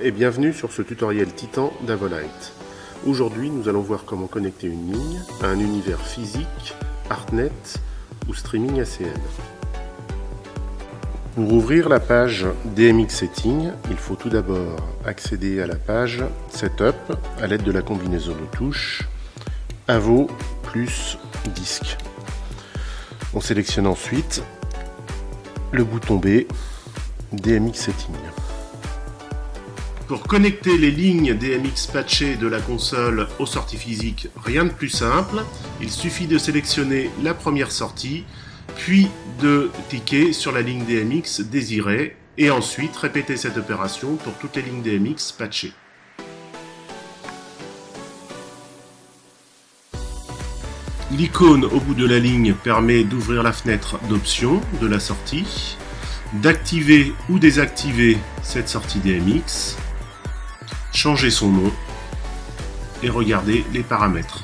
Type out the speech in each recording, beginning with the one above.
et bienvenue sur ce tutoriel Titan d'Avolite. Aujourd'hui, nous allons voir comment connecter une ligne à un univers physique, ArtNet ou Streaming ACN. Pour ouvrir la page DMX Settings, il faut tout d'abord accéder à la page Setup à l'aide de la combinaison de touches Avo plus Disque. On sélectionne ensuite le bouton B, DMX Settings. Pour connecter les lignes DMX patchées de la console aux sorties physiques, rien de plus simple. Il suffit de sélectionner la première sortie, puis de cliquer sur la ligne DMX désirée, et ensuite répéter cette opération pour toutes les lignes DMX patchées. L'icône au bout de la ligne permet d'ouvrir la fenêtre d'options de la sortie, d'activer ou désactiver cette sortie DMX, changer son nom et regarder les paramètres.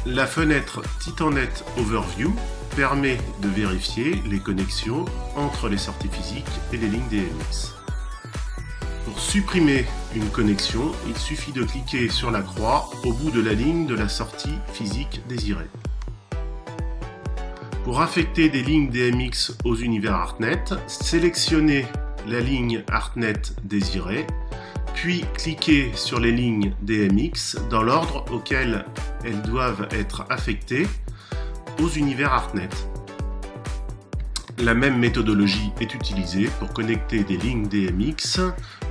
La fenêtre TitanNet Overview permet de vérifier les connexions entre les sorties physiques et les lignes DMX. Pour supprimer une connexion, il suffit de cliquer sur la croix au bout de la ligne de la sortie physique désirée. Pour affecter des lignes DMX aux univers ArtNet, sélectionnez la ligne ArtNet désirée, puis cliquez sur les lignes DMX dans l'ordre auquel elles doivent être affectées aux univers ArtNet. La même méthodologie est utilisée pour connecter des lignes DMX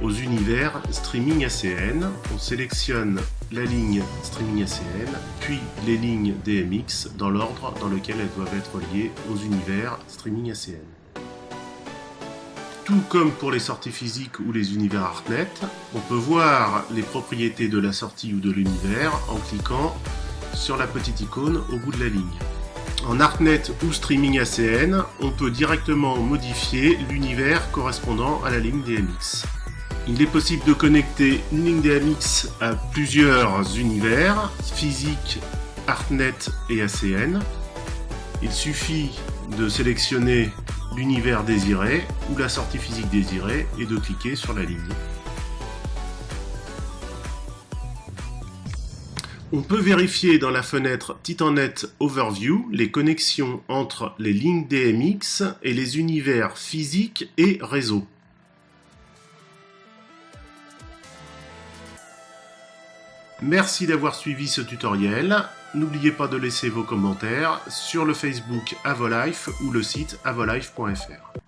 aux univers Streaming ACN. On sélectionne la ligne Streaming ACN, puis les lignes DMX dans l'ordre dans lequel elles doivent être liées aux univers Streaming ACN. Tout comme pour les sorties physiques ou les univers ArtNet, on peut voir les propriétés de la sortie ou de l'univers en cliquant sur la petite icône au bout de la ligne. En ArtNet ou Streaming ACN, on peut directement modifier l'univers correspondant à la ligne DMX. Il est possible de connecter une ligne DMX à plusieurs univers, physique, ArtNet et ACN. Il suffit de sélectionner l'univers désiré ou la sortie physique désirée et de cliquer sur la ligne. On peut vérifier dans la fenêtre TitanNet Overview les connexions entre les lignes DMX et les univers physiques et réseau. Merci d'avoir suivi ce tutoriel. N'oubliez pas de laisser vos commentaires sur le Facebook Avolife ou le site avolife.fr.